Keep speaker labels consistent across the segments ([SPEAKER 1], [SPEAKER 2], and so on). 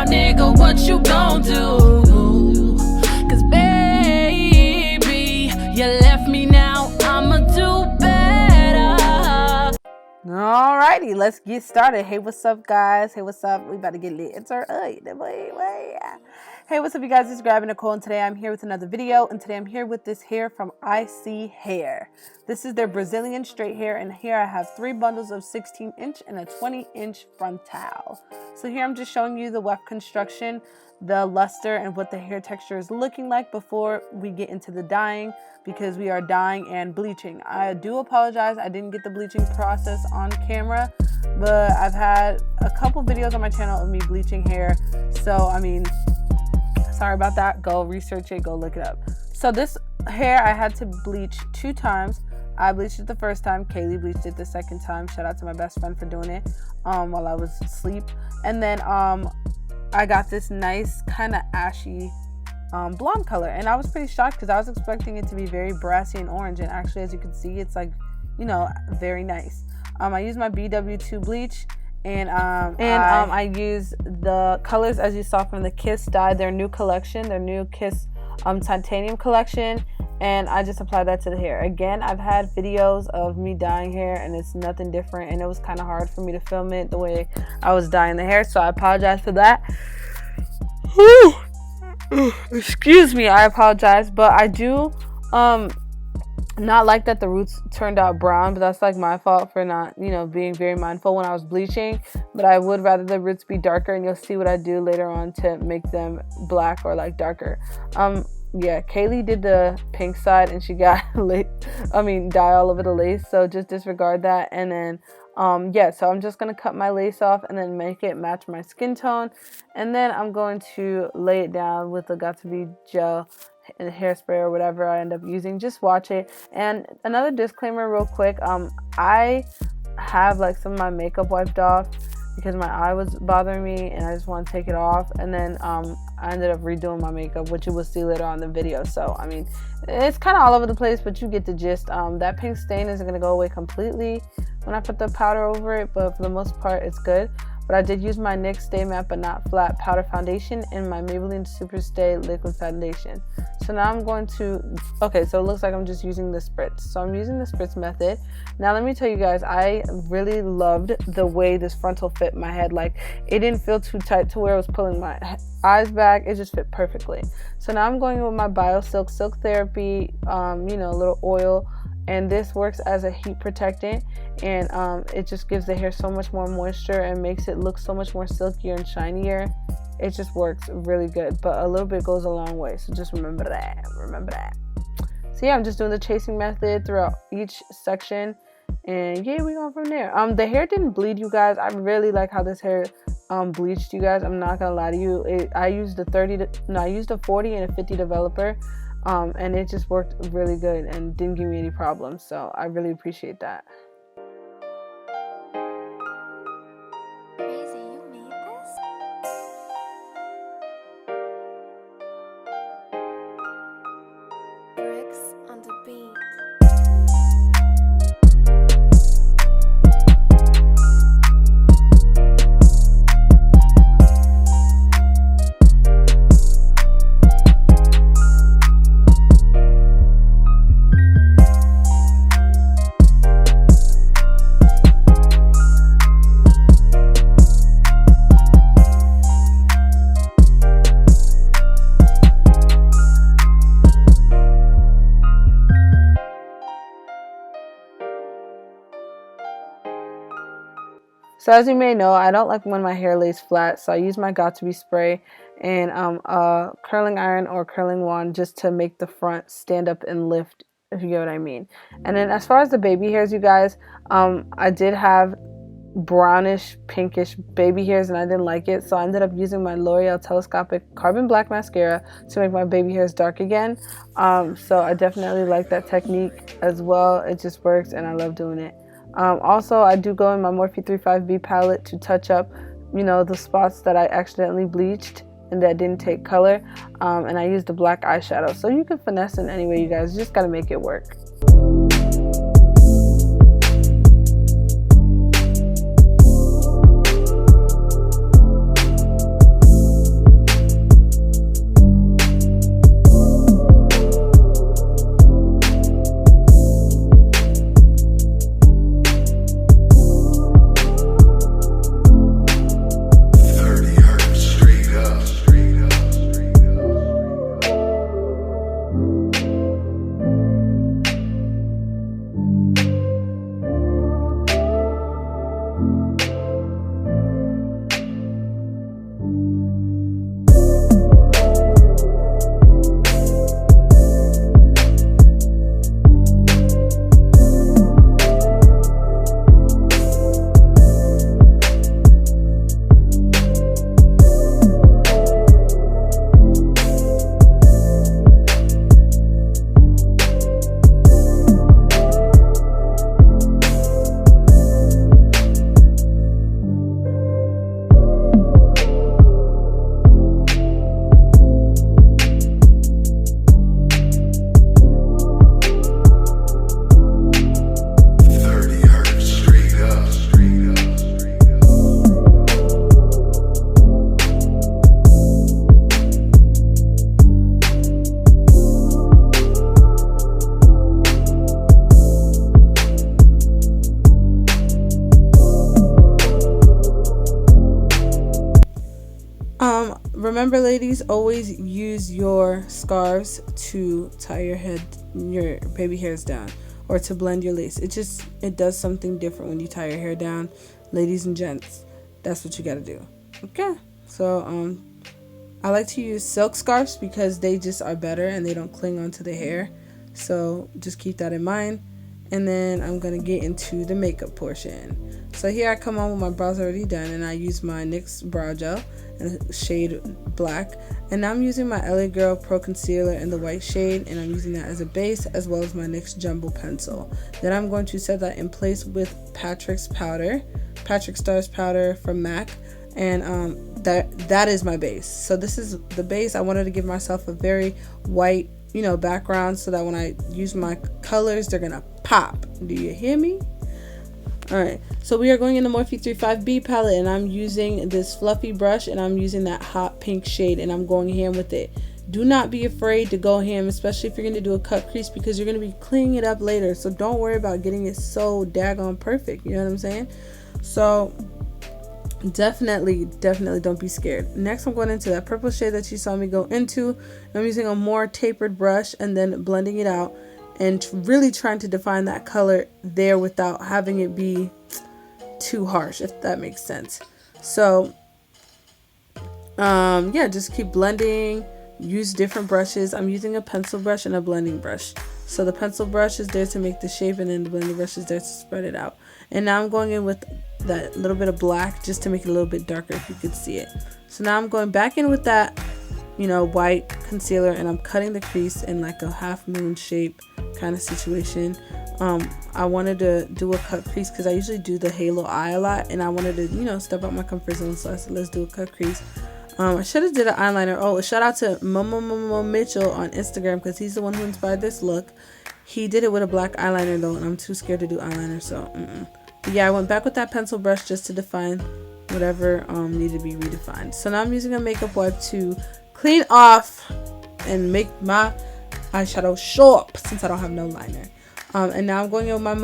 [SPEAKER 1] nigga, what you gon' do? Cause baby, you left me, now I'ma do better.
[SPEAKER 2] Alrighty, let's get started. Hey, what's up, guys? Hey, what's up? We about to get lit. It's our Hey, what's up, you guys? It's Grabbing Nicole, and today I'm here with another video. And today I'm here with this hair from ISEE Hair. This is their Brazilian straight hair, and here I have 3 bundles of 16-inch and a 20-inch frontal. So here I'm just showing you the weft construction, the luster, and what the hair texture is looking like before we get into the dyeing, because we are dyeing and bleaching. I do apologize, I didn't get the bleaching process on camera, but I've had a couple videos on my channel of me bleaching hair, so I mean, sorry about that. Go research it, go look it up. So this hair I had to bleach 2 times. I bleached it the first time, Kaylee bleached it the second time. Shout out to my best friend for doing it while I was asleep. And then I got this nice kind of ashy blonde color, and I was pretty shocked because I was expecting it to be very brassy and orange, and actually, as you can see, it's like, you know, very nice. I used my BW2 bleach, and I used the colors as you saw from the Kiss dye, their new collection, their new Kiss titanium collection, and I just applied that to the hair. Again, I've had videos of me dyeing hair and it's nothing different, and it was kind of hard for me to film it the way I was dyeing the hair, so I apologize for that. Whew. Excuse me, I apologize, but I do not like that the roots turned out brown, but that's like my fault for not, you know, being very mindful when I was bleaching. But I would rather the roots be darker, and you'll see what I do later on to make them black or like darker. Yeah, Kaylee did the pink side and she got dye all over the lace, so just disregard that. And then yeah, so I'm just gonna cut my lace off and then make it match my skin tone, and then I'm going to lay it down with the Got2b gel and hairspray or whatever I end up using. Just watch it. And another disclaimer real quick, I have like some of my makeup wiped off because my eye was bothering me and I just want to take it off, and then I ended up redoing my makeup, which you will see later on in the video. So I mean, it's kind of all over the place, but you get the gist. That pink stain isn't going to go away completely when I put the powder over it, but for the most part it's good. But I did use my NYX Stay Matte But Not Flat powder foundation and my Maybelline Super Stay liquid foundation. So now I'm going to, okay, so it looks like I'm just using the spritz. So I'm using the spritz method. Now let me tell you guys, I really loved the way this frontal fit my head. Like, it didn't feel too tight to where it was pulling my eyes back. It just fit perfectly. So now I'm going with my BioSilk Silk Therapy, you know, little oil. And this works as a heat protectant, and it just gives the hair so much more moisture and makes it look so much more silkier and shinier. It just works really good, but a little bit goes a long way, so just remember that. So yeah, I'm just doing the chasing method throughout each section, and yeah, we going from there. The hair didn't bleed, you guys. I really like how this hair bleached, you guys. I'm not gonna lie to you. I used I used a 40 and a 50 developer. And it just worked really good and didn't give me any problems, so I really appreciate that.
[SPEAKER 3] Crazy, you made this? Bricks on the beat.
[SPEAKER 2] So as you may know, I don't like when my hair lays flat, so I use my Got2b spray and a curling iron or curling wand just to make the front stand up and lift, if you get what I mean. And then as far as the baby hairs, you guys, I did have brownish pinkish baby hairs and I didn't like it, so I ended up using my L'Oreal Telescopic Carbon Black Mascara to make my baby hairs dark again. So I definitely like that technique as well. It just works and I love doing it. Also, I do go in my Morphe 35B palette to touch up, you know, the spots that I accidentally bleached and that didn't take color. And I use the black eyeshadow. So you can finesse in any way, you guys. You just got to make it work. remember, ladies, always use your scarves to tie your baby hairs down, or to blend your lace. It does something different when you tie your hair down, ladies and gents. That's what you got to do. Okay, so I like to use silk scarves because they just are better and they don't cling onto the hair. So just keep that in mind. And then I'm going to get into the makeup portion. So here I come on with my brows already done, and I use my NYX brow gel in shade black. And now I'm using my LA Girl Pro Concealer in the white shade, and I'm using that as a base, as well as my NYX Jumbo Pencil. Then I'm going to set that in place with Patrick Starr's powder from MAC. And that is my base. So this is the base. I wanted to give myself a very white, background, so that when I use my colors, they're gonna pop. Do you hear me? Alright, so we are going in the Morphe 35B palette, and I'm using this fluffy brush, and I'm using that hot pink shade, and I'm going ham with it. Do not be afraid to go ham, especially if you're going to do a cut crease, because you're going to be cleaning it up later. So don't worry about getting it so daggone perfect. You know what I'm saying? So definitely don't be scared. Next, I'm going into that purple shade that you saw me go into. I'm using a more tapered brush and then blending it out and really trying to define that color there without having it be too harsh, if that makes sense. So yeah, just keep blending. Use different brushes. I'm using a pencil brush and a blending brush. So the pencil brush is there to make the shape, and then the blending brush is there to spread it out. And now I'm going in with that little bit of black just to make it a little bit darker, if you could see it. So now I'm going back in with that, white concealer, and I'm cutting the crease in like a half moon shape kind of situation. I wanted to do a cut crease because I usually do the halo eye a lot, and I wanted to, step out my comfort zone. So I said, let's do a cut crease. I should have did an eyeliner. Oh, shout out to Momo Mitchell on Instagram, because he's the one who inspired this look. He did it with a black eyeliner though, and I'm too scared to do eyeliner, so But yeah, I went back with that pencil brush just to define whatever needed to be redefined. So now I'm using a makeup wipe to clean off and make my eyeshadow sharp, since I don't have no liner. And now I'm going in with my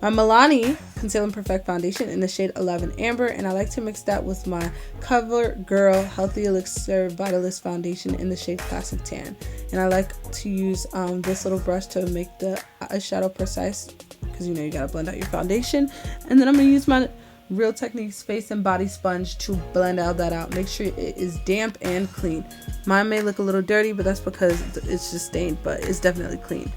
[SPEAKER 2] my Milani Conceal and Perfect Foundation in the shade 11 Amber, and I like to mix that with my CoverGirl Healthy Elixir Vitalist Foundation in the shade Classic Tan. And I like to use this little brush to make the eyeshadow precise, because you gotta blend out your foundation. And then I'm gonna use my Real Techniques face and body sponge to blend out that out. Make sure it is damp and clean. Mine may look a little dirty, but that's because it's just stained, but it's definitely clean.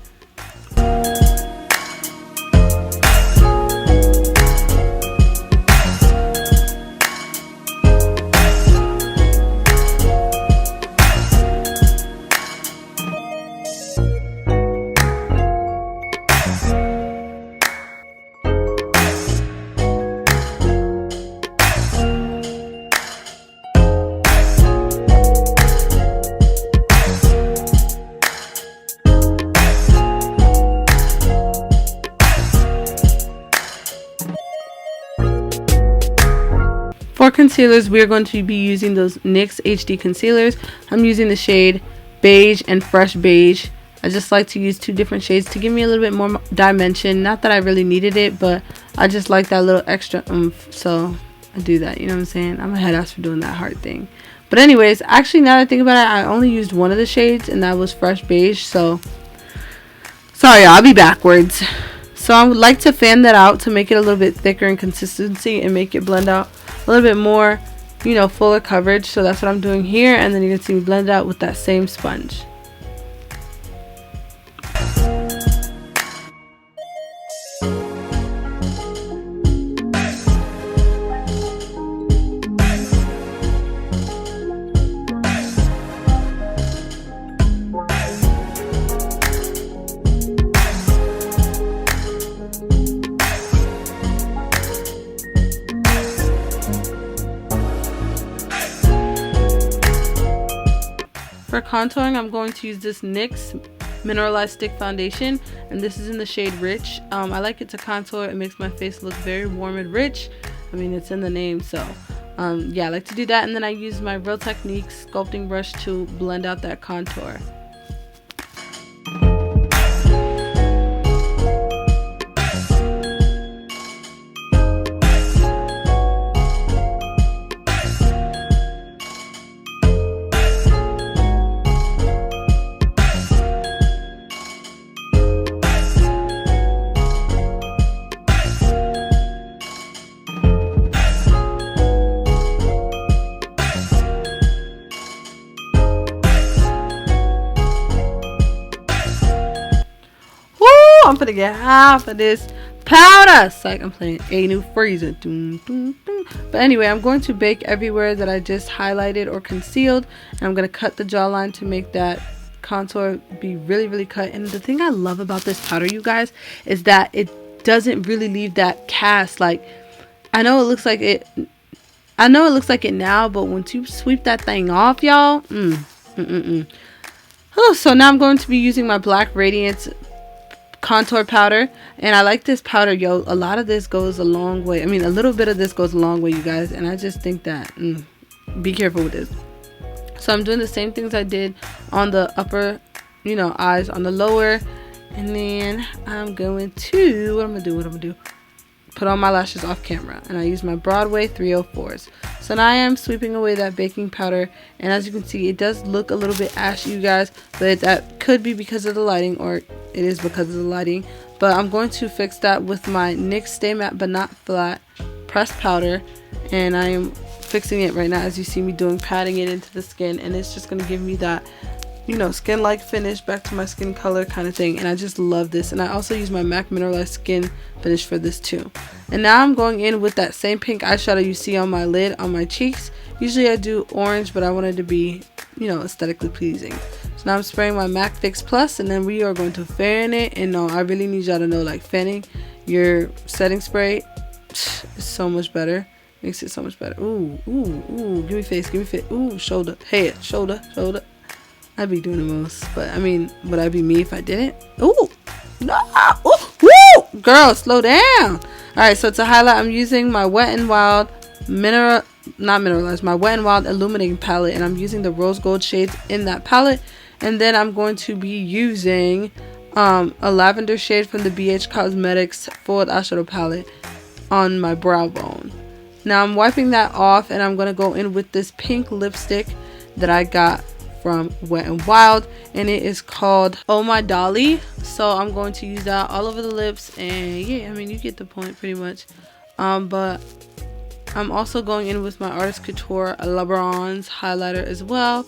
[SPEAKER 2] For concealers, we are going to be using those NYX HD concealers. I'm using the shade Beige and Fresh Beige. I just like to use two different shades to give me a little bit more dimension. Not that I really needed it, but I just like that little extra oomph. So I do that, you know what I'm saying? I'm a head ass for doing that hard thing. But anyways, actually now that I think about it, I only used one of the shades, and that was Fresh Beige. So sorry, I'll be backwards. So I would like to fan that out to make it a little bit thicker in consistency and make it blend out a little bit more, fuller coverage. So that's what I'm doing here, and then you can see me blend it out with that same sponge. For contouring, I'm going to use this NYX Mineralized Stick Foundation, and this is in the shade Rich. I like it to contour. It makes my face look very warm and rich. I mean, it's in the name, so yeah, I like to do that. And then I use my Real Techniques sculpting brush to blend out that contour. finna get half of this powder. It's like I'm playing A New Freezer. But anyway, I'm going to bake everywhere that I just highlighted or concealed. And I'm going to cut the jawline to make that contour be really cut. And the thing I love about this powder, you guys, is that it doesn't really leave that cast. Like, I know it looks like it now, but once you sweep that thing off, y'all, Oh, so now I'm going to be using my black Radiance contour powder, and I like this powder, yo. A lot of this goes a long way. I mean, a little bit of this goes a long way, you guys, and I just think that be careful with this. So I'm doing the same things I did on the upper, you know, eyes on the lower, and then I'm going to what I'm gonna do put on my lashes off camera, and I use my Broadway 304s. So now I am sweeping away that baking powder, and as you can see, it does look a little bit ashy, you guys, but that could be because of the lighting, or it is because of the lighting. But I'm going to fix that with my NYX Stay Matte But Not Flat pressed powder, and I am fixing it right now as you see me doing, patting it into the skin, and it's just going to give me that, you know, skin like finish, back to my skin color kind of thing. And I just love this. And I also use my MAC Mineralized Skin finish for this too. And now I'm going in with that same pink eyeshadow you see on my lid on my cheeks. Usually I do orange, but I wanted to be, you know, aesthetically pleasing. So now I'm spraying my MAC Fix Plus, and then we are going to fan it. And no, I really need y'all to know, like, fanning your setting spray is so much better. Makes it so much better. Ooh, give me face, ooh, shoulder, head, shoulder. I'd be doing the most, but I mean, would I be me if I didn't? Ooh, no, ooh, woo, girl, slow down. All right, so to highlight, I'm using my Wet n Wild my Wet n Wild illuminating palette, and I'm using the rose gold shades in that palette. And then I'm going to be using a lavender shade from the BH Cosmetics Forward Eyeshadow Palette on my brow bone. Now I'm wiping that off, and I'm going to go in with this pink lipstick that I got from Wet n Wild, and it is called Oh My Dolly. So I'm going to use that all over the lips, and yeah, I mean, you get the point pretty much. But I'm also going in with my Artist Couture La Bronze highlighter as well.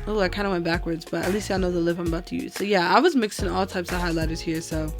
[SPEAKER 2] Oh, I kind of went backwards, but at least y'all know the lip I'm about to use. So yeah, I was mixing all types of highlighters here, so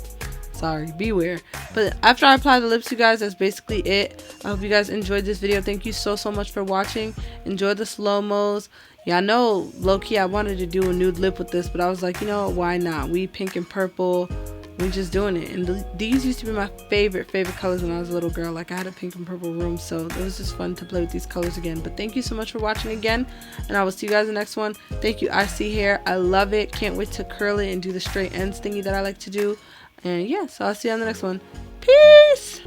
[SPEAKER 2] sorry, beware. But after I apply the lips, you guys, that's basically it. I hope you guys enjoyed this video. Thank you so much for watching. Enjoy the slow-mos. Yeah, I know, low-key, I wanted to do a nude lip with this, but I was like, you know, why not? We pink and purple. We just doing it. And these used to be my favorite colors when I was a little girl. Like, I had a pink and purple room, so it was just fun to play with these colors again. But thank you so much for watching again, and I will see you guys in the next one. Thank you, ISEE hair. I love it. Can't wait to curl it and do the straight ends thingy that I like to do. And yeah, so I'll see you on the next one. Peace!